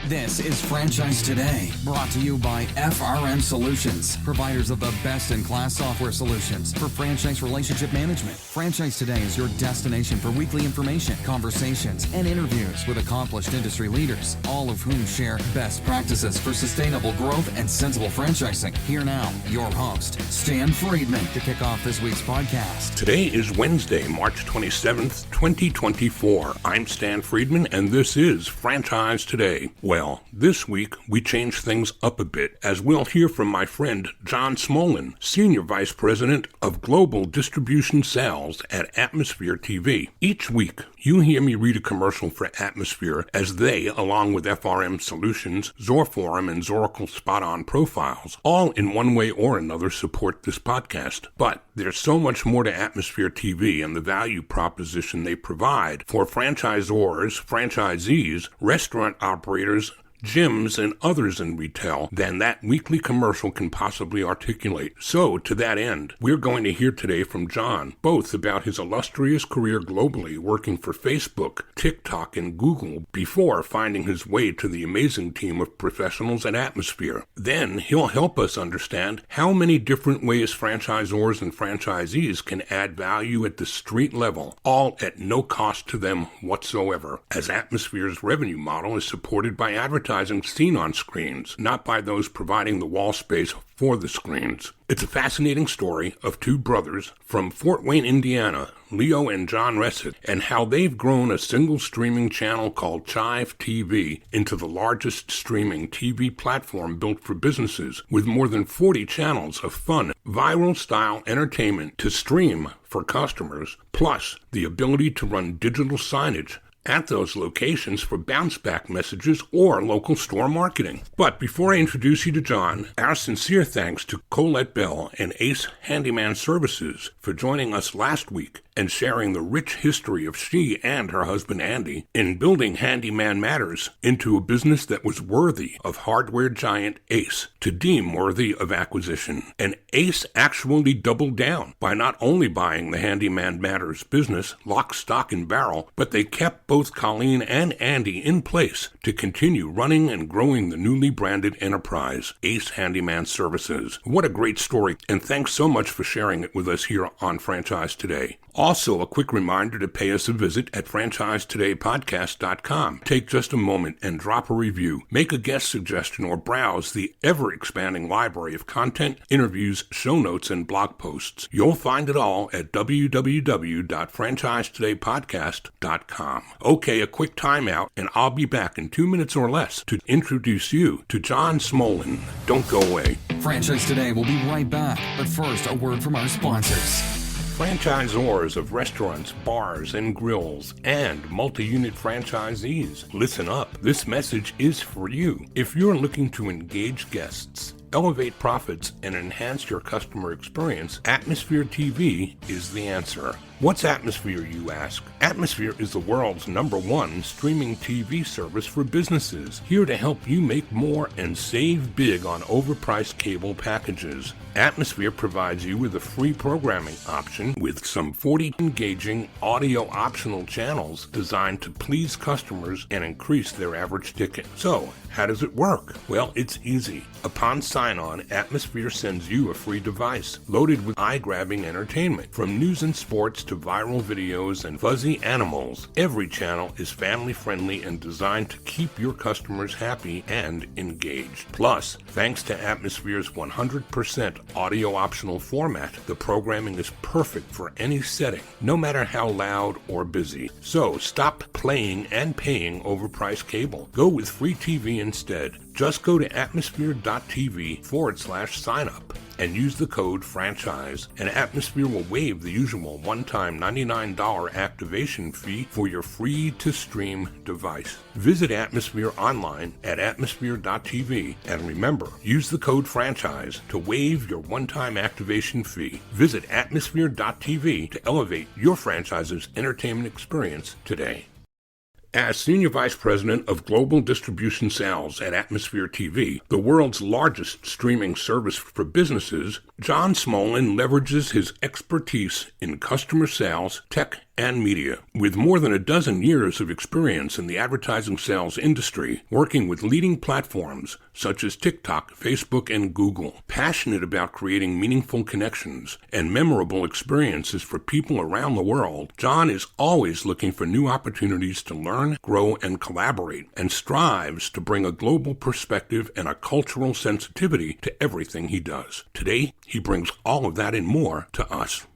This is Franchise Today, brought to you by FRM Solutions, providers of the best-in-class software solutions for franchise relationship management. Franchise Today is your destination for weekly information, conversations, and interviews with accomplished industry leaders, all of whom share best practices for sustainable growth and sensible franchising. Here now, your host, Stan Friedman, to kick off this week's podcast. Today is Wednesday, March 27th, 2024. I'm Stan Friedman, and this is Franchise Today. Well, this week we changed things up a bit, as we'll hear from my friend John Smolen, Senior Vice President of Global Distribution Sales at Atmosphere TV. Each week, you hear me read a commercial for Atmosphere as they, along with FRM Solutions, Zorforum, and Zoracle Spot On Profiles, all in one way or another support this podcast. But there's so much more to Atmosphere TV and the value proposition they provide for franchisors, franchisees, restaurant operators, gyms, and others in retail than that weekly commercial can possibly articulate. So, to that end, we're going to hear today from John, both about his illustrious career globally working for Facebook, TikTok, and Google before finding his way to the amazing team of professionals at Atmosphere. Then, he'll help us understand how many different ways franchisors and franchisees can add value at the street level, all at no cost to them whatsoever, as Atmosphere's revenue model is supported by advertising seen on screens, not by those providing the wall space for the screens. It's a fascinating story of two brothers from Fort Wayne, Indiana, Leo and John Resett, and how they've grown a single streaming channel called Chive TV into the largest streaming TV platform built for businesses, with more than 40 channels of fun, viral-style entertainment to stream for customers, plus the ability to run digital signage at those locations for bounce-back messages or local store marketing. But before I introduce you to John, our sincere thanks to Colette Bell and Ace Handyman Services for joining us last week and sharing the rich history of she and her husband Andy in building Handyman Matters into a business that was worthy of hardware giant Ace to deem worthy of acquisition. And Ace actually doubled down by not only buying the Handyman Matters business lock, stock, and barrel, but they kept both Colleen and Andy in place to continue running and growing the newly branded enterprise, Ace Handyman Services. What a great story, and thanks so much for sharing it with us here on Franchise Today. Also, a quick reminder to pay us a visit at franchisetodaypodcast.com. Take just a moment and drop a review, make a guest suggestion, or browse the ever-expanding library of content, interviews, show notes, and blog posts. You'll find it all at www.franchisetodaypodcast.com. Okay, a quick timeout, and I'll be back in 2 minutes or less to introduce you to John Smolen. Don't go away. Franchise Today will be right back, but first, a word from our sponsors. Franchisors of restaurants, bars, and grills, and multi-unit franchisees, listen up. This message is for you. If you're looking to engage guests, elevate profits, and enhance your customer experience, Atmosphere TV is the answer. What's Atmosphere, you ask? Atmosphere is the world's #1 streaming TV service for businesses, here to help you make more and save big on overpriced cable packages. Atmosphere provides you with a free programming option with some 40 engaging audio-optional channels designed to please customers and increase their average ticket. So, how does it work? Well, it's easy. Upon sign-on, Atmosphere sends you a free device loaded with eye-grabbing entertainment, from news and sports to viral videos and fuzzy animals. Every channel is family-friendly and designed to keep your customers happy and engaged. Plus, thanks to Atmosphere's 100% audio-optional format, the programming is perfect for any setting, no matter how loud or busy. So, stop playing and paying overpriced cable. Go with free TV instead. Just go to atmosphere.tv/sign-up and use the code FRANCHISE, and Atmosphere will waive the usual one-time $99 activation fee for your free-to-stream device. Visit Atmosphere online at atmosphere.tv, and remember, use the code FRANCHISE to waive your one-time activation fee. Visit atmosphere.tv to elevate your franchise's entertainment experience today. As Senior Vice President of Global Distribution Sales at Atmosphere TV, the world's largest streaming service for businesses, John Smolen leverages his expertise in customer sales, tech, and media. With more than a dozen years of experience in the advertising sales industry, working with leading platforms such as TikTok, Facebook, and Google, passionate about creating meaningful connections and memorable experiences for people around the world, John is always looking for new opportunities to learn, grow, and collaborate, and strives to bring a global perspective and a cultural sensitivity to everything he does. Today, he brings all of that and more to us.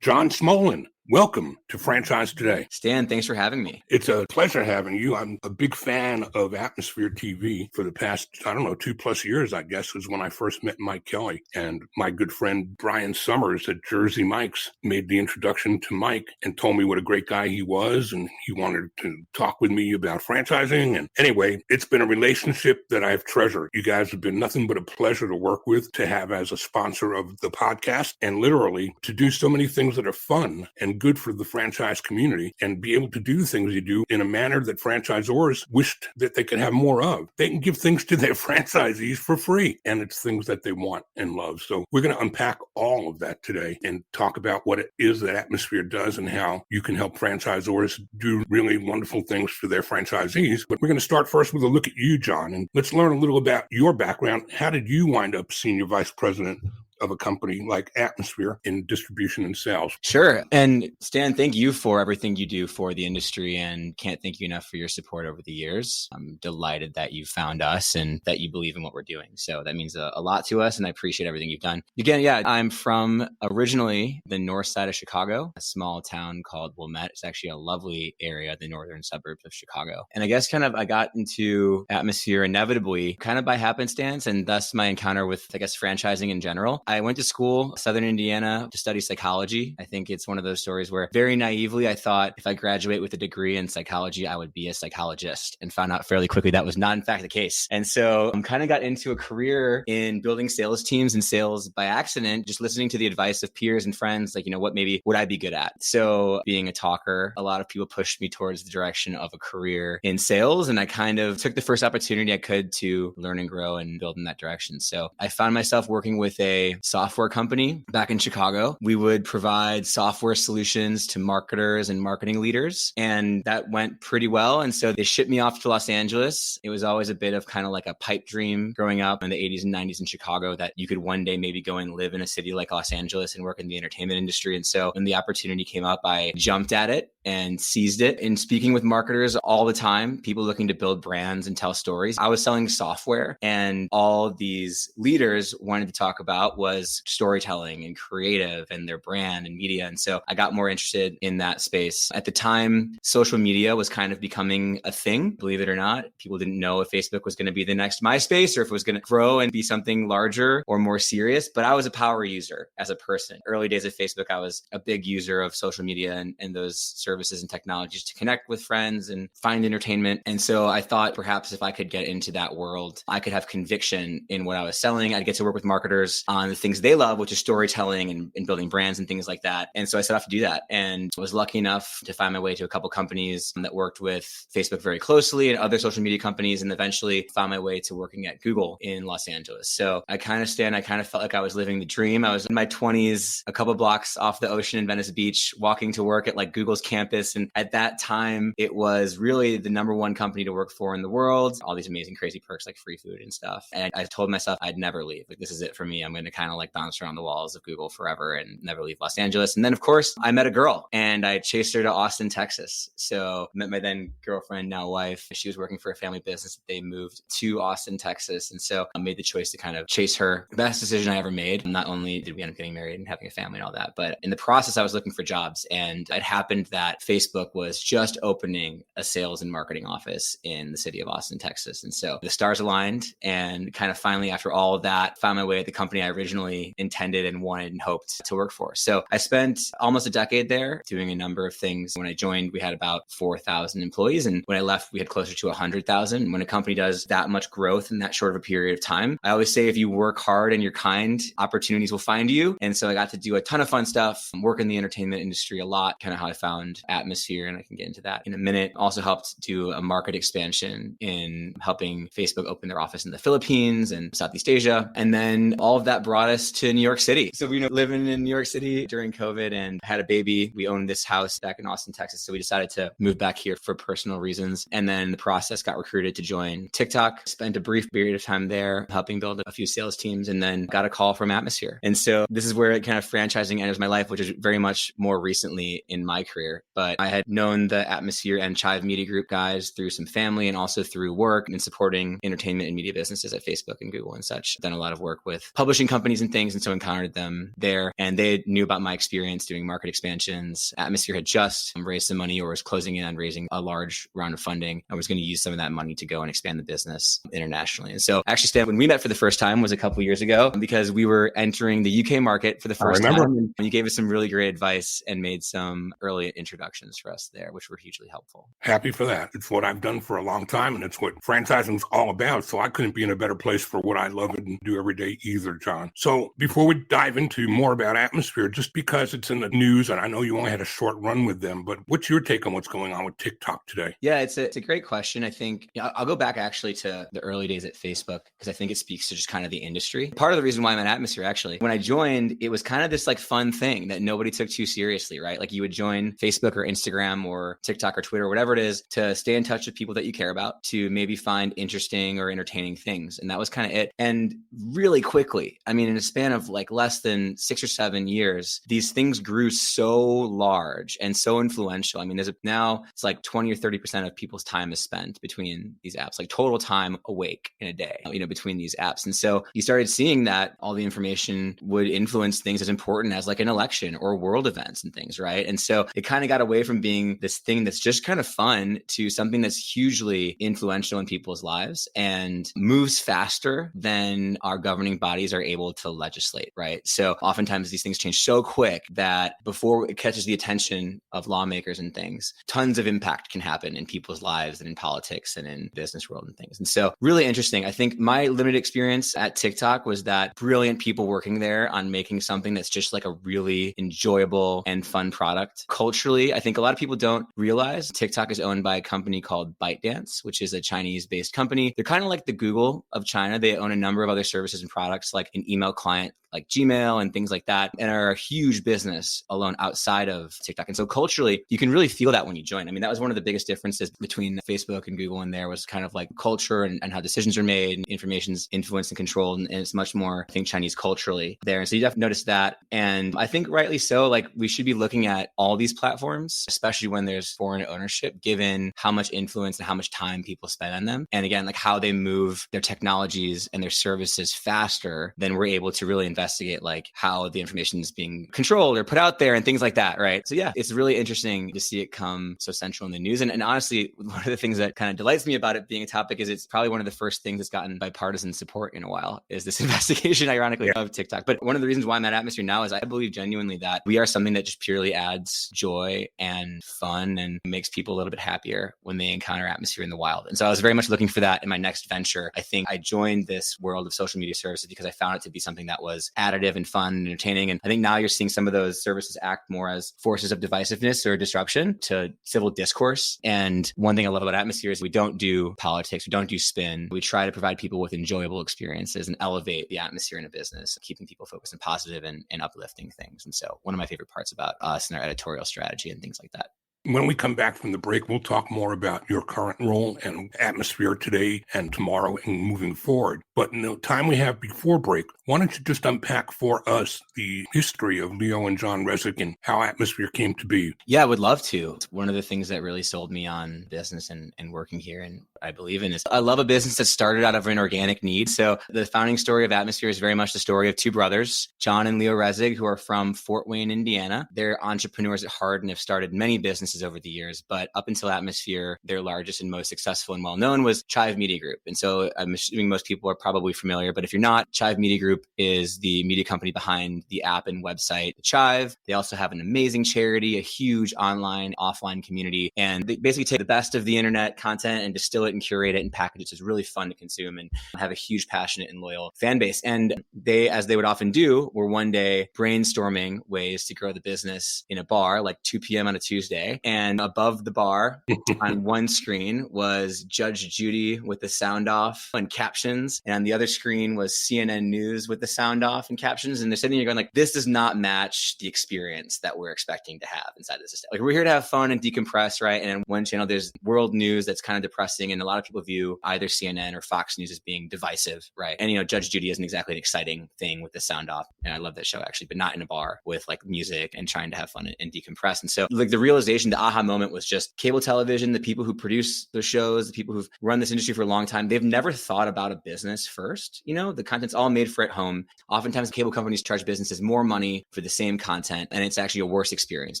John Smolen, welcome to Franchise Today. Stan, thanks for having me. It's a pleasure having you. I'm a big fan of Atmosphere TV for the past, 2+ years, I guess, was when I first met Mike Kelly. And my good friend Brian Summers at Jersey Mike's made the introduction to Mike and told me what a great guy he was. And he wanted to talk with me about franchising. And anyway, it's been a relationship that I've treasured. You guys have been nothing but a pleasure to work with, to have as a sponsor of the podcast, and literally to do so many things that are fun and good for the franchise community, and be able to do things you do in a manner that franchisors wished that they could have more of. They can give things to their franchisees for free, and it's things that they want and love. So we're going to unpack all of that today and talk about what it is that Atmosphere does and how you can help franchisors do really wonderful things for their franchisees. But we're going to start first with a look at you, John, and let's learn a little about your background. How did you wind up Senior Vice President of a company like Atmosphere in distribution and sales? Sure. And Stan, thank you for everything you do for the industry, and can't thank you enough for your support over the years. I'm delighted that you found us and that you believe in what we're doing. So that means a lot to us, and I appreciate everything you've done. Again, yeah, I'm from originally the north side of Chicago, a small town called Wilmette. It's actually a lovely area, the northern suburbs of Chicago. And I guess I got into Atmosphere inevitably, kind of by happenstance, and thus my encounter with, franchising in general. I went to school, Southern Indiana, to study psychology. I think it's one of those stories where very naively, I thought if I graduate with a degree in psychology, I would be a psychologist, and found out fairly quickly that was not in fact the case. And so I kind of got into a career in building sales teams and sales by accident, just listening to the advice of peers and friends, what maybe would I be good at? So being a talker, a lot of people pushed me towards the direction of a career in sales. And I kind of took the first opportunity I could to learn and grow and build in that direction. So I found myself working with a software company back in Chicago. We would provide software solutions to marketers and marketing leaders, and that went pretty well. And so they shipped me off to Los Angeles. It was always a bit of kind of like a pipe dream growing up in the 80s and 90s in Chicago, that you could one day maybe go and live in a city like Los Angeles and work in the entertainment industry. And so when the opportunity came up, I jumped at it and seized it. In speaking with marketers all the time, people looking to build brands and tell stories, I was selling software, and all these leaders wanted to talk about was storytelling and creative and their brand and media. And so I got more interested in that space. At the time, social media was kind of becoming a thing, believe it or not. People didn't know if Facebook was going to be the next MySpace or if it was going to grow and be something larger or more serious. But I was a power user as a person. Early days of Facebook, I was a big user of social media and those services and technologies to connect with friends and find entertainment. And so I thought perhaps if I could get into that world, I could have conviction in what I was selling. I'd get to work with marketers on the things they love, which is storytelling and building brands and things like that. And so I set off to do that, and was lucky enough to find my way to a couple companies that worked with Facebook very closely and other social media companies, and eventually found my way to working at Google in Los Angeles. So I kind of felt like I was living the dream. I was in my 20s, a couple blocks off the ocean in Venice Beach, walking to work at Google's campus. And at that time, it was really the number one company to work for in the world. All these amazing, crazy perks like free food and stuff. And I told myself I'd never leave. This is it for me. I'm going to kind of bounce around the walls of Google forever and never leave Los Angeles. And then, of course, I met a girl, and I chased her to Austin, Texas. So I met my then girlfriend, now wife. She was working for a family business. They moved to Austin, Texas. And so I made the choice to kind of chase her. Best decision I ever made. Not only did we end up getting married and having a family and all that, but in the process, I was looking for jobs. And it happened that Facebook was just opening a sales and marketing office in the city of Austin, Texas. And so the stars aligned, and kind of finally, after all of that, found my way at the company I originally intended and wanted and hoped to work for. So I spent almost a decade there doing a number of things. When I joined, we had about 4,000 employees. And when I left, we had closer to 100,000. When a company does that much growth in that short of a period of time, I always say, if you work hard and you're kind, opportunities will find you. And so I got to do a ton of fun stuff, work in the entertainment industry a lot, kind of how I found Atmosphere. And I can get into that in a minute. Also helped do a market expansion in helping Facebook open their office in the Philippines and Southeast Asia. And then all of that brought brought us to New York City. So we were living in New York City during COVID and had a baby. We owned this house back in Austin, Texas. So we decided to move back here for personal reasons. And then the process got recruited to join TikTok, spent a brief period of time there helping build a few sales teams, and then got a call from Atmosphere. And so this is where kind of franchising enters my life, which is very much more recently in my career. But I had known the Atmosphere and Chive Media Group guys through some family and also through work and supporting entertainment and media businesses at Facebook and Google and such. Done a lot of work with publishing companies and things. And so encountered them there. And they knew about my experience doing market expansions. Atmosphere had just raised some money or was closing in on raising a large round of funding. I was going to use some of that money to go and expand the business internationally. And so actually, Stan, when we met for the first time was a couple years ago because we were entering the UK market for the first time. And you gave us some really great advice and made some early introductions for us there, which were hugely helpful. Happy for that. It's what I've done for a long time, and it's what franchising is all about. So I couldn't be in a better place for what I love and do every day either, John. So before we dive into more about Atmosphere, just because it's in the news, and I know you only had a short run with them, but what's your take on what's going on with TikTok today? Yeah, it's a great question. I think I'll go back actually to the early days at Facebook because I think it speaks to just kind of the industry. Part of the reason why I'm at Atmosphere, actually, when I joined, it was kind of this like fun thing that nobody took too seriously, right? Like you would join Facebook or Instagram or TikTok or Twitter, or whatever it is, to stay in touch with people that you care about, to maybe find interesting or entertaining things. And that was kind of it. And really quickly, I mean, in a span of like less than 6 or 7 years, these things grew so large and so influential. I mean, now it's like 20 or 30% of people's time is spent between these apps, like total time awake in a day, between these apps. And so you started seeing that all the information would influence things as important as like an election or world events and things, right? And so it kind of got away from being this thing that's just kind of fun to something that's hugely influential in people's lives and moves faster than our governing bodies are able to legislate, right? So oftentimes these things change so quick that before it catches the attention of lawmakers and things, tons of impact can happen in people's lives and in politics and in business world and things. And so really interesting. I think my limited experience at TikTok was that brilliant people working there on making something that's just like a really enjoyable and fun product. Culturally, I think a lot of people don't realize TikTok is owned by a company called ByteDance, which is a Chinese-based company. They're kind of like the Google of China. They own a number of other services and products like an email client like Gmail and things like that, and are a huge business alone outside of TikTok. And so culturally, you can really feel that when you join. I mean, that was one of the biggest differences between Facebook and Google, and there was kind of like culture and how decisions are made and information's influenced and controlled. And it's much more, I think, Chinese culturally there. And so you definitely notice that. And I think rightly so, like we should be looking at all these platforms, especially when there's foreign ownership, given how much influence and how much time people spend on them. And again, like how they move their technologies and their services faster than we're able to really investigate like how the information is being controlled or put out there and things like that, right? So yeah, it's really interesting to see it come so central in the news. And honestly, one of the things that kind of delights me about it being a topic is it's probably one of the first things that's gotten bipartisan support in a while is this investigation, ironically, of TikTok. But one of the reasons why I'm at Atmosphere now is I believe genuinely that we are something that just purely adds joy and fun and makes people a little bit happier when they encounter Atmosphere in the wild. And so I was very much looking for that in my next venture. I think I joined this world of social media services because I found it to be something that was additive and fun and entertaining. And I think now you're seeing some of those services act more as forces of divisiveness or disruption to civil discourse. And one thing I love about Atmosphere is we don't do politics. We don't do spin. We try to provide people with enjoyable experiences and elevate the atmosphere in a business, keeping people focused on positive and uplifting things. And so one of my favorite parts about us and our editorial strategy and things like that. When we come back from the break, we'll talk more about your current role and Atmosphere today and tomorrow and moving forward. But in the time we have before break, why don't you just unpack for us the history of Leo and John Resnick and how Atmosphere came to be? Yeah, I would love to. It's one of the things that really sold me on business and working here. And I believe in is I love a business that started out of an organic need. So the founding story of Atmosphere is very much the story of two brothers, John and Leo Resnick, who are from Fort Wayne, Indiana. They're entrepreneurs at heart and have started many businesses over the years. But up until Atmosphere, their largest and most successful and well-known was Chive Media Group. And so I'm assuming most people are probably familiar, but if you're not, Chive Media Group is the media company behind the app and website Chive. They also have an amazing charity, a huge online, offline community, and they basically take the best of the internet content and distill it and curate it and package it. So it's really fun to consume and have a huge, passionate and loyal fan base. And they, as they would often do, were one day brainstorming ways to grow the business in a bar, like 2 p.m. on a Tuesday. And above the bar on one screen was Judge Judy with the sound off and captions. And on the other screen was CNN News with the sound off and captions. And they're sitting here going like, this does not match the experience that we're expecting to have inside the system. Like, we're here to have fun and decompress, right? And on one channel, there's world news that's kind of depressing. And a lot of people view either CNN or Fox News as being divisive, right? And, Judge Judy isn't exactly an exciting thing with the sound off. And I love that show actually, but not in a bar with like music and trying to have fun and decompress. And so like the realization, the aha moment was just cable television, the people who produce the shows, the people who've run this industry for a long time, they've never thought about a business first. The content's all made for at home. Oftentimes cable companies charge businesses more money for the same content, and it's actually a worse experience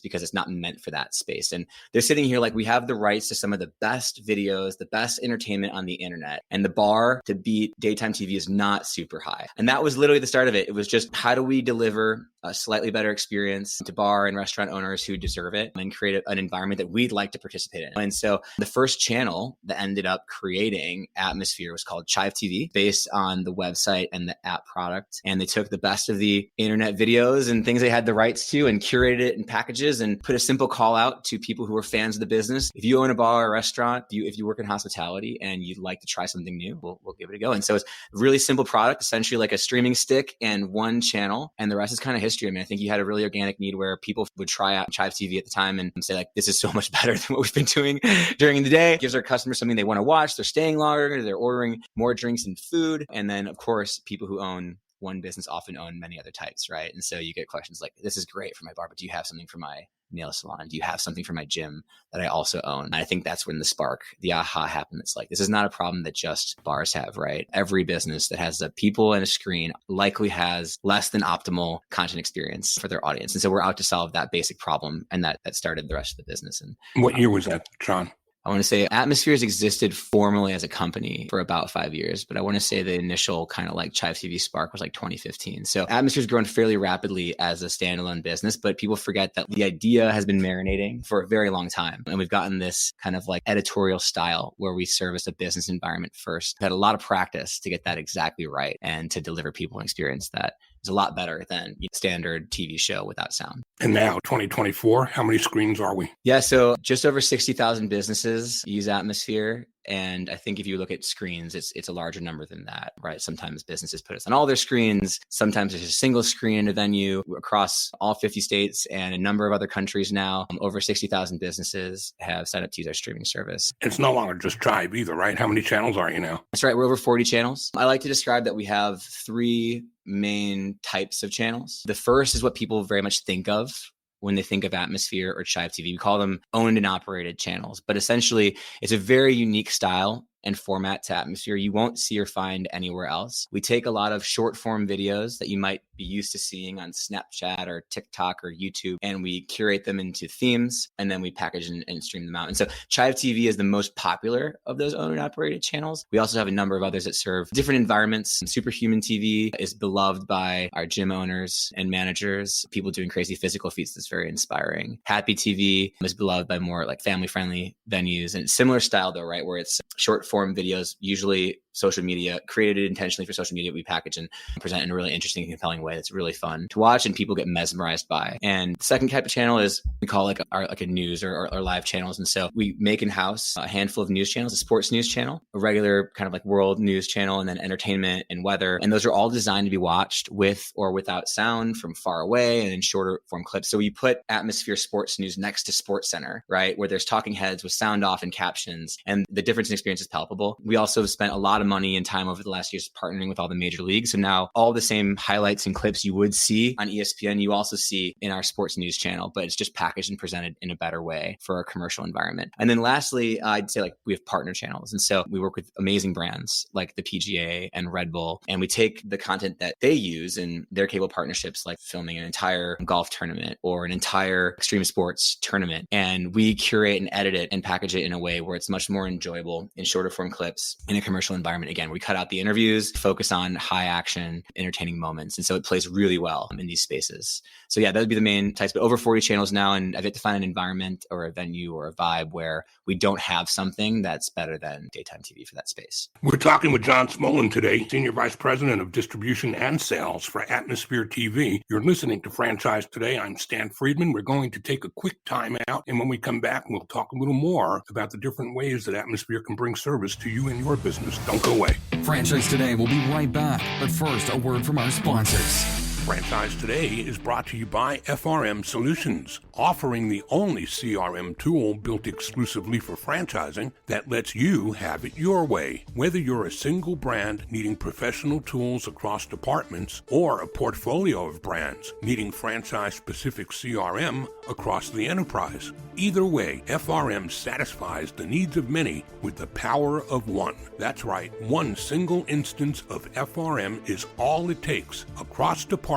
because it's not meant for that space. And they're sitting here like, we have the rights to some of the best videos, the best entertainment on the internet, and the bar to beat daytime TV is not super high. And that was literally the start of it. It was just, how do we deliver a slightly better experience to bar and restaurant owners who deserve it and create an environment that we'd like to participate in? And so the first channel that ended up creating Atmosphere was called Chive TV, based on the website and the app product. And they took the best of the internet videos and things they had the rights to and curated it in packages and put a simple call out to people who are fans of the business. If you own a bar or restaurant, if you work in hospitality and you'd like to try something new, we'll give it a go. And so it's a really simple product, essentially like a streaming stick and one channel. And the rest is kind of history. I mean, I think you had a really organic need where people would try out Chive TV at the time and say like, this is so much better than what we've been doing during the day. It gives our customers something they want to watch. They're staying longer. They're ordering more drinks and food. And then of course, people who own one business often own many other types, right? And so you get questions like, this is great for my bar, but do you have something for my nail salon? Do you have something for my gym that I also own? And I think that's when the spark, the aha happened. It's like, this is not a problem that just bars have, right? Every business that has the people and a screen likely has less than optimal content experience for their audience. And so we're out to solve that basic problem. And that started the rest of the business. And what year was that, John? I want to say Atmosphere has existed formally as a company for about 5 years, but I want to say the initial kind of like Chive TV spark was like 2015. So Atmosphere's grown fairly rapidly as a standalone business, but people forget that the idea has been marinating for a very long time. And we've gotten this kind of like editorial style where we service a business environment first. We've had a lot of practice to get that exactly right and to deliver people an experience that is a lot better than standard TV show without sound. And now 2024, how many screens are we? Yeah, so just over 60,000 businesses use Atmosphere. And I think if you look at screens, it's a larger number than that, right? Sometimes businesses put us on all their screens. Sometimes there's a single screen in a venue across all 50 states and a number of other countries now. Over 60,000 businesses have signed up to use our streaming service. It's no longer just Chive either, right? How many channels are you now? That's right. We're over 40 channels. I like to describe that we have 3 main types of channels. The first is what people very much think of when they think of Atmosphere or Chive TV. We call them owned and operated channels, but essentially it's a very unique style and format to Atmosphere you won't see or find anywhere else. We take a lot of short form videos that you might be used to seeing on Snapchat or TikTok or YouTube, and we curate them into themes, and then we package and stream them out. And so Chive TV is the most popular of those owned and operated channels. We also have a number of others that serve different environments. Superhuman TV is beloved by our gym owners and managers, people doing crazy physical feats that's very inspiring. Happy TV is beloved by more like family-friendly venues, and similar style though, right, where it's short form videos, usually social media, created intentionally for social media. We package and present in a really interesting and compelling way that's really fun to watch and people get mesmerized by. And the second type of channel is we call like a news or live channels. And so we make in-house a handful of news channels, a sports news channel, a regular kind of like world news channel, and then entertainment and weather. And those are all designed to be watched with or without sound from far away and in shorter form clips. So we put Atmosphere Sports News next to Sports Center, right, where there's talking heads with sound off and captions, and the difference in experience is palpable. We also have spent a lot of money and time over the last years partnering with all the major leagues. So now all the same highlights and clips you would see on ESPN, you also see in our sports news channel, but it's just packaged and presented in a better way for our commercial environment. And then lastly, I'd say like we have partner channels. And so we work with amazing brands like the PGA and Red Bull, and we take the content that they use in their cable partnerships, like filming an entire golf tournament or an entire extreme sports tournament, and we curate and edit it and package it in a way where it's much more enjoyable in shorter form clips in a commercial environment environment. Again, we cut out the interviews, focus on high action, entertaining moments. And so it plays really well in these spaces. So yeah, that would be the main types, but over 40 channels now. And I've yet to find an environment or a venue or a vibe where we don't have something that's better than daytime TV for that space. We're talking with John Smolen today, Senior Vice President of Distribution and Sales for Atmosphere TV. You're listening to Franchise Today. I'm Stan Friedman. We're going to take a quick time out, and when we come back, we'll talk a little more about the different ways that Atmosphere can bring service to you and your business. Don't go away. Franchise Today will be right back, but first, a word from our sponsors. Franchise Today is brought to you by FRM Solutions, offering the only CRM tool built exclusively for franchising that lets you have it your way. Whether you're a single brand needing professional tools across departments or a portfolio of brands needing franchise-specific CRM across the enterprise. Either way, FRM satisfies the needs of many with the power of one. That's right, one single instance of FRM is all it takes across departments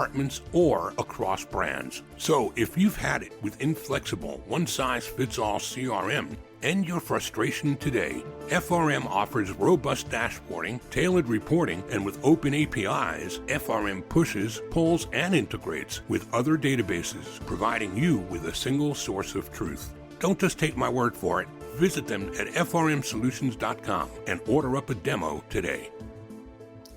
or across brands. So if you've had it with inflexible, one-size-fits-all CRM, end your frustration today. FRM offers robust dashboarding, tailored reporting, and with open APIs, FRM pushes, pulls, and integrates with other databases, providing you with a single source of truth. Don't just take my word for it. Visit them at frmsolutions.com and order up a demo today.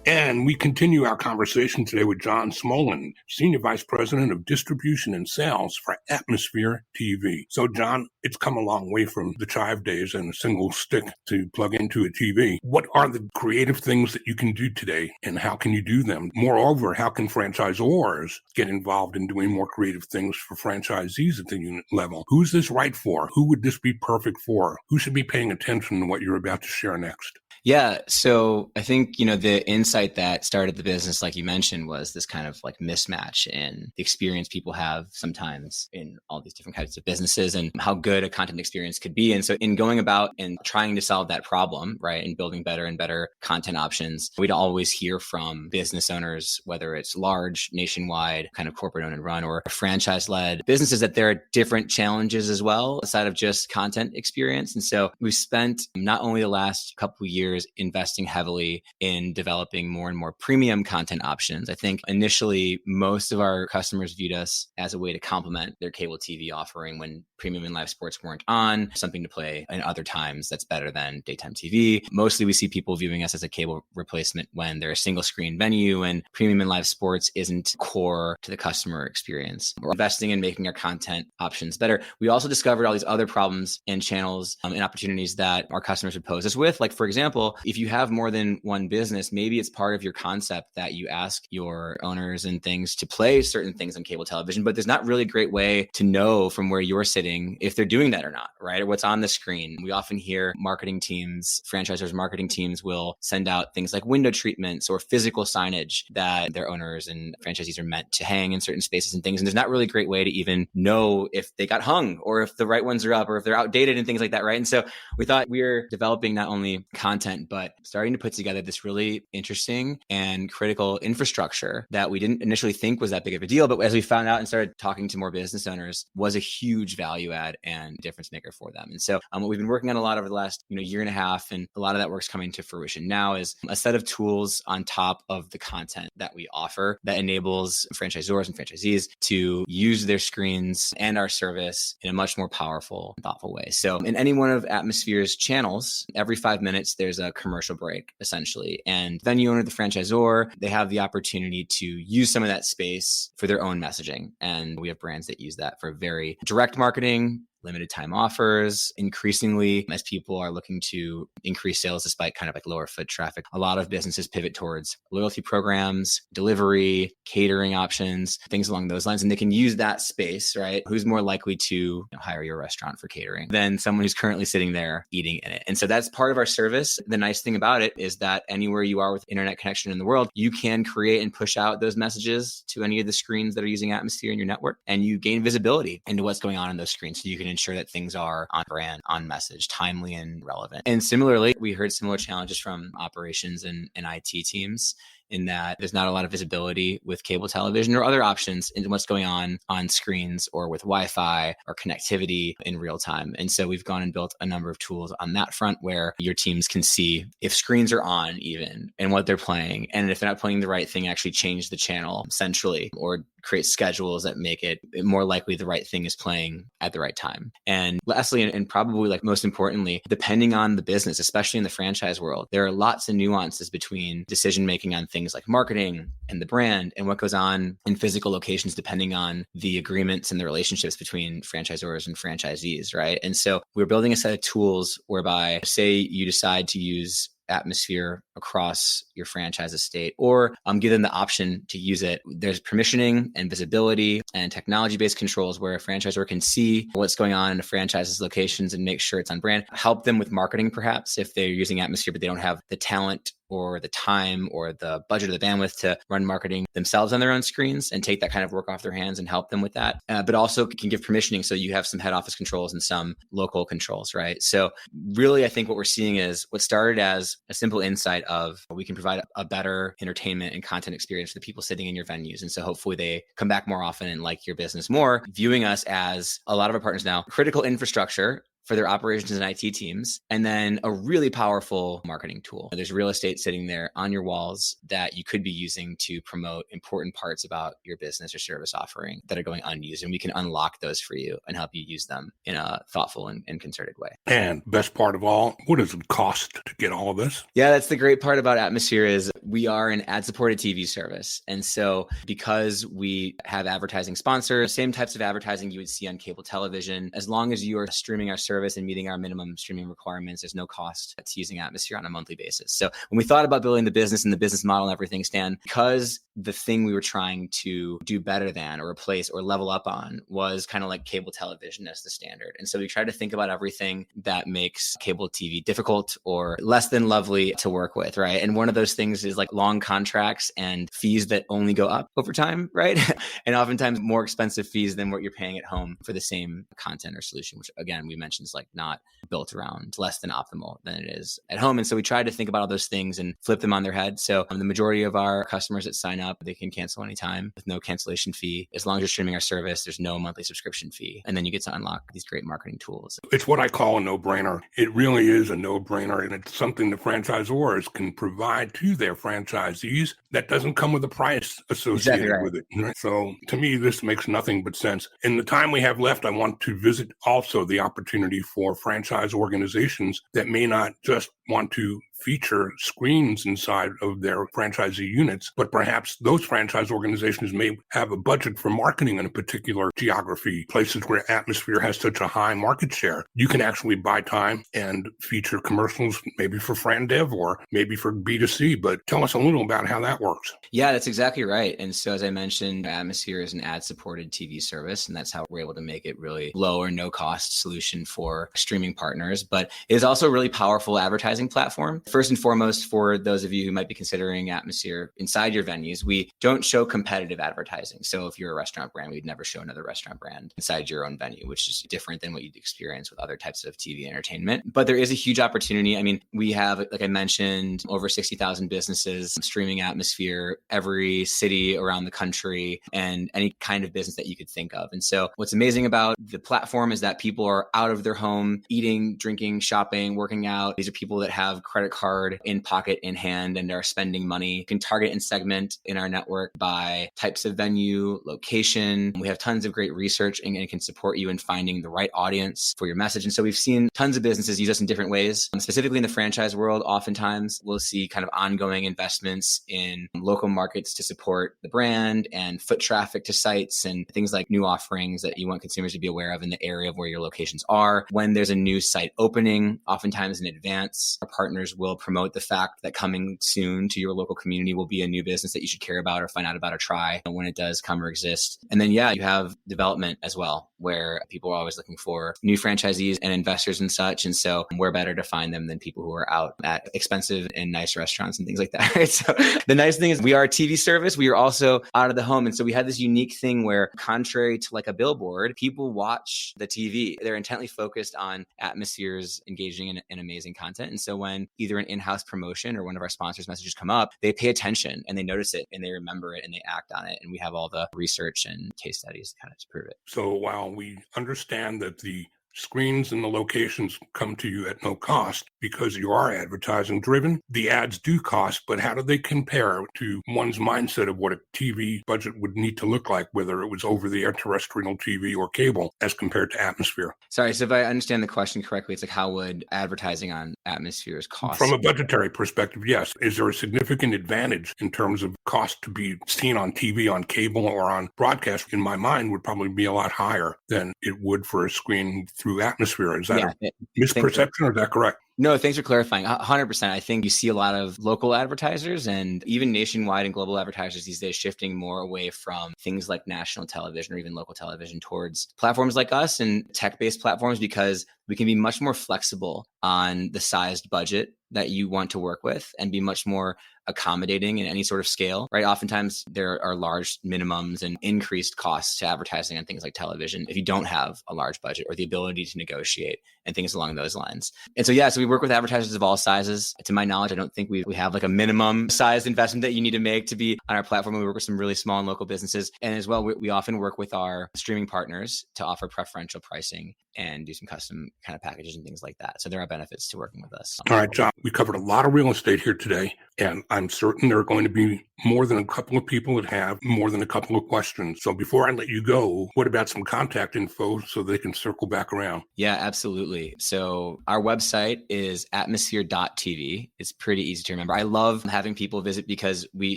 And we continue our conversation today with John Smolen, Senior Vice President of Distribution and Sales for Atmosphere TV. So, John, it's come a long way from the chive days and a single stick to plug into a TV. What are the creative things that you can do today, and how can you do them? Moreover, how can franchisors get involved in doing more creative things for franchisees at the unit level? Who's this right for? Who would this be perfect for? Who should be paying attention to what you're about to share next? Yeah. So I think, the insight that started the business, like you mentioned, was this kind of like mismatch in the experience people have sometimes in all these different kinds of businesses and how good a content experience could be. And so in going about and trying to solve that problem, right, and building better and better content options, we'd always hear from business owners, whether it's large, nationwide, kind of corporate owned and run or franchise-led businesses, that there are different challenges as well, aside of just content experience. And so we've spent not only the last couple of years investing heavily in developing more and more premium content options. I think initially most of our customers viewed us as a way to complement their cable TV offering when premium and live sports weren't on, something to play in other times that's better than daytime TV. Mostly we see people viewing us as a cable replacement when they're a single screen venue and premium and live sports isn't core to the customer experience. We're investing in making our content options better. We also discovered all these other problems and channels and opportunities that our customers would pose us with. Like, for example, if you have more than one business, maybe it's part of your concept that you ask your owners and things to play certain things on cable television, but there's not really a great way to know from where you're sitting if they're doing that or not, right? Or what's on the screen. We often hear marketing teams, franchisors' marketing teams will send out things like window treatments or physical signage that their owners and franchisees are meant to hang in certain spaces and things. And there's not really a great way to even know if they got hung or if the right ones are up or if they're outdated and things like that, right? And so we thought we were developing not only content, but starting to put together this really interesting and critical infrastructure that we didn't initially think was that big of a deal. But as we found out and started talking to more business owners, was a huge value add and difference maker for them. And so what we've been working on a lot over the last year and a half, and a lot of that work's coming to fruition now, is a set of tools on top of the content that we offer that enables franchisors and franchisees to use their screens and our service in a much more powerful, thoughtful way. So in any one of Atmosphere's channels, every 5 minutes, there's a commercial break, essentially. And venue owner, the franchisor, they have the opportunity to use some of that space for their own messaging. And we have brands that use that for very direct marketing, limited time offers. Increasingly, as people are looking to increase sales despite kind of like lower foot traffic, a lot of businesses pivot towards loyalty programs, delivery, catering options, things along those lines. And they can use that space, right? Who's more likely to hire your restaurant for catering than someone who's currently sitting there eating in it? And so that's part of our service. The nice thing about it is that anywhere you are with internet connection in the world, you can create and push out those messages to any of the screens that are using Atmosphere in your network, and you gain visibility into what's going on in those screens. So you can ensure that things are on brand, on message, timely and relevant. And similarly, we heard similar challenges from operations and IT teams in that there's not a lot of visibility with cable television or other options into what's going on screens or with Wi-Fi or connectivity in real time. And so we've gone and built a number of tools on that front where your teams can see if screens are on even and what they're playing. And if they're not playing the right thing, actually change the channel centrally or create schedules that make it more likely the right thing is playing at the right time. And lastly, and probably like most importantly, depending on the business, especially in the franchise world, there are lots of nuances between decision-making on things like marketing and the brand and what goes on in physical locations, depending on the agreements and the relationships between franchisors and franchisees, right? And so we're building a set of tools whereby, say you decide to use Atmosphere across your franchise estate, or give them the option to use it. There's permissioning and visibility and technology-based controls where a franchisor can see what's going on in a franchise's locations and make sure it's on brand. Help them with marketing, perhaps, if they're using Atmosphere, but they don't have the talent or the time or the budget or the bandwidth to run marketing themselves on their own screens, and take that kind of work off their hands and help them with that. But also can give permissioning so you have some head office controls and some local controls, right? So really, I think what we're seeing is what started as a simple insight of we can provide a better entertainment and content experience for the people sitting in your venues. And so hopefully they come back more often and like your business more, viewing us as a lot of our partners now, critical infrastructure for their operations and IT teams, and then a really powerful marketing tool. There's real estate sitting there on your walls that you could be using to promote important parts about your business or service offering that are going unused. And we can unlock those for you and help you use them in a thoughtful and concerted way. And best part of all, what does it cost to get all of this? Yeah, that's the great part about Atmosphere is we are an ad-supported TV service. And so because we have advertising sponsors, same types of advertising you would see on cable television, as long as you are streaming our service and meeting our minimum streaming requirements, there's no cost to using Atmosphere on a monthly basis. So when we thought about building the business and the business model and everything, Stan, because the thing we were trying to do better than or replace or level up on was kind of like cable television as the standard. And so we tried to think about everything that makes cable TV difficult or less than lovely to work with, right? And one of those things is like long contracts and fees that only go up over time, right? And oftentimes more expensive fees than what you're paying at home for the same content or solution, which again, we mentioned is like not built around, less than optimal than it is at home. And so we tried to think about all those things and flip them on their head. So the majority of our customers that sign up, they can cancel anytime with no cancellation fee. As long as you're streaming our service, there's no monthly subscription fee. And then you get to unlock these great marketing tools. It's what I call a no-brainer. It really is a no-brainer, and it's something the franchisors can provide to their franchisees that doesn't come with a price associated with it. Right? So to me, this makes nothing but sense. In the time we have left, I want to visit also the opportunity for franchise organizations that may not just want to feature screens inside of their franchisee units, but perhaps those franchise organizations may have a budget for marketing in a particular geography, places where Atmosphere has such a high market share. You can actually buy time and feature commercials, maybe for FranDev or maybe for B2C, but tell us a little about how that works. Yeah, that's exactly right. And so as I mentioned, Atmosphere is an ad-supported TV service, and that's how we're able to make it really low or no cost solution for streaming partners, but it is also a really powerful advertising platform. First and foremost, for those of you who might be considering Atmosphere inside your venues, we don't show competitive advertising. So if you're a restaurant brand, we'd never show another restaurant brand inside your own venue, which is different than what you'd experience with other types of TV entertainment. But there is a huge opportunity. I mean, we have, like I mentioned, over 60,000 businesses streaming Atmosphere, every city around the country, and any kind of business that you could think of. And so what's amazing about the platform is that people are out of their home, eating, drinking, shopping, working out. These are people that have credit card in pocket, in hand, and are spending money. You can target and segment in our network by types of venue, location. We have tons of great research and can support you in finding the right audience for your message. And so we've seen tons of businesses use us in different ways. Specifically in the franchise world, oftentimes we'll see kind of ongoing investments in local markets to support the brand and foot traffic to sites and things like new offerings that you want consumers to be aware of in the area of where your locations are. When there's a new site opening, oftentimes in advance, our partners will promote the fact that coming soon to your local community will be a new business that you should care about or find out about or try when it does come or exist. And then, you have development as well, where people are always looking for new franchisees and investors and such. And so we're better to find them than people who are out at expensive and nice restaurants and things like that. Right? So the nice nice thing is we are a TV service. We are also out of the home. And so we had this unique thing where, contrary to like a billboard, people watch the TV. They're intently focused on Atmosphere's engaging in amazing content. And so when either an in-house promotion or one of our sponsors' messages come up, they pay attention and they notice it and they remember it and they act on it. And we have all the research and case studies kind of to prove it. So while we understand that the screens and the locations come to you at no cost because you are advertising driven, the ads do cost, but how do they compare to one's mindset of what a TV budget would need to look like, whether it was over the air terrestrial TV or cable, as compared to Atmosphere? Sorry, so if I understand the question correctly, it's like, how would advertising on Atmosphere's cost? From a budgetary perspective, yes. Is there a significant advantage in terms of cost to be seen on TV, on cable, or on broadcast? In my mind, would probably be a lot higher than it would for a screen through Atmosphere. Is that a misperception, or is that correct? No, thanks for clarifying. 100%. I think you see a lot of local advertisers and even nationwide and global advertisers these days shifting more away from things like national television or even local television towards platforms like us and tech-based platforms, because we can be much more flexible on the sized budget that you want to work with and be much more accommodating in any sort of scale, right? Oftentimes there are large minimums and increased costs to advertising on things like television if you don't have a large budget or the ability to negotiate and things along those lines. And so, so we work with advertisers of all sizes. To my knowledge, I don't think we have like a minimum sized investment that you need to make to be on our platform. We work with some really small and local businesses. And as well, we often work with our streaming partners to offer preferential pricing and do some custom kind of packages and things like that. So there are benefits to working with us. All right, John, we covered a lot of real estate here today, and I'm certain there are going to be more than a couple of people that have more than a couple of questions. So before I let you go, what about some contact info so they can circle back around? Yeah, absolutely. So our website is atmosphere.tv. It's pretty easy to remember. I love having people visit because we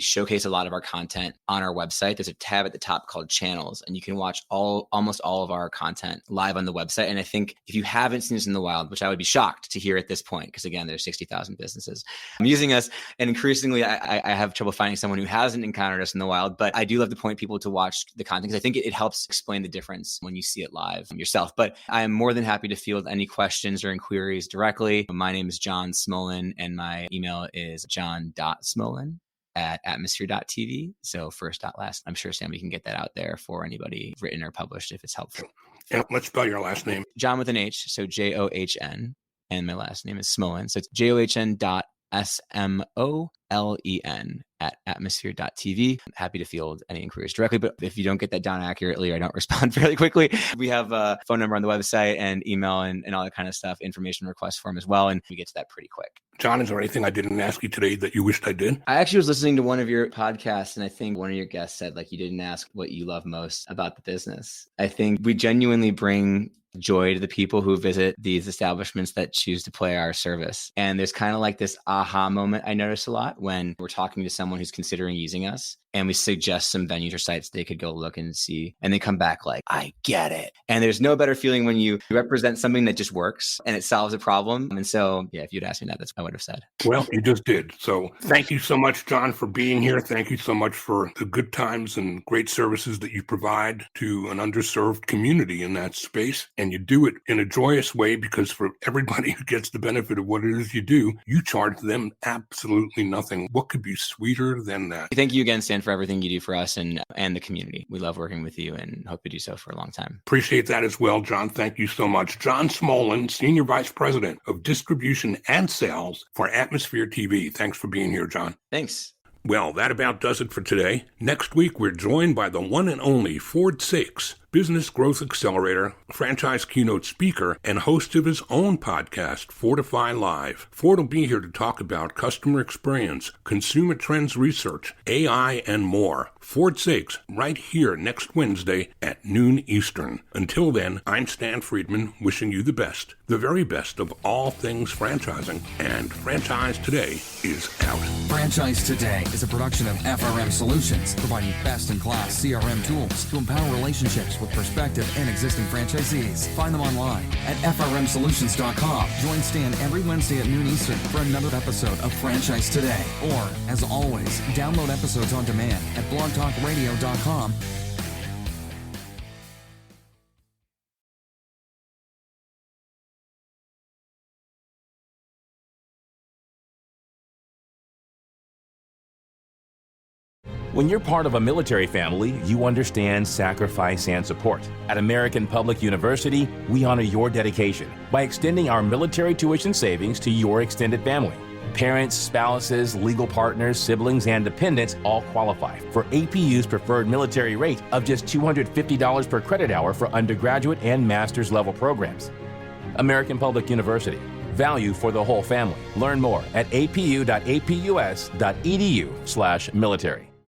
showcase a lot of our content on our website. There's a tab at the top called channels, and you can watch almost all of our content live on the website. And I think if you haven't seen this in the wild, which I would be shocked to hear at this point, because again, there's 60,000 businesses using us, and increasingly I have trouble finding someone who hasn't encountered us in the wild. But I do love to point people to watch the content because I think it helps explain the difference when you see it live yourself. But I am more than happy to field any questions or inquiries directly. My name is John Smolen, and my email is john.smolen@atmosphere.tv. So first dot last. I'm sure, Sam, we can get that out there for anybody written or published if it's helpful. And let's spell your last name. John with an H, so John, and my last name is Smolen. So it's JOHN.SMOLEN at atmosphere.tv. I'm happy to field any inquiries directly, but if you don't get that down accurately or I don't respond fairly quickly, we have a phone number on the website and email and all that kind of stuff, information request form as well, and we get to that pretty quick. John, is there anything I didn't ask you today that you wished I did? I actually was listening to one of your podcasts, and I think one of your guests said, like, you didn't ask what you love most about the business. I think we genuinely bring joy to the people who visit these establishments that choose to play our service. And there's kind of like this aha moment I notice a lot when we're talking to someone who's considering using us, and we suggest some venues or sites they could go look and see, and they come back like, I get it. And there's no better feeling when you represent something that just works and it solves a problem. And so, if you'd asked me that, that's what I would have said. Well, you just did. So thank you so much, John, for being here. Thank you so much for the good times and great services that you provide to an underserved community in that space. And you do it in a joyous way, because for everybody who gets the benefit of what it is you do, you charge them absolutely nothing. What could be sweeter than that? Thank you again, Stan, for everything you do for us and the community. We love working with you and hope to do so for a long time. Appreciate that as well, John. Thank you so much. John Smolen, Senior Vice President of Distribution and Sales for Atmosphere TV. Thanks for being here, John. Thanks. Well, that about does it for today. Next week, we're joined by the one and only Ford Six, business growth accelerator, franchise keynote speaker, and host of his own podcast, Fortify Live. Ford will be here to talk about customer experience, consumer trends research, AI, and more. Ford Six, right here next Wednesday at noon Eastern. Until then, I'm Stan Friedman, wishing you the best, the very best of all things franchising, and Franchise Today is out. Franchise Today is a production of FRM Solutions, providing best-in-class CRM tools to empower relationships with prospective and existing franchisees. Find them online at frmsolutions.com. Join Stan every Wednesday at noon Eastern for another episode of Franchise Today. Or, as always, download episodes on demand at blogtalkradio.com When you're part of a military family, you understand sacrifice and support. At American Public University, we honor your dedication by extending our military tuition savings to your extended family. Parents, spouses, legal partners, siblings, and dependents all qualify for APU's preferred military rate of just $250 per credit hour for undergraduate and master's level programs. American Public University. Value for the whole family. Learn more at apu.apus.edu/military.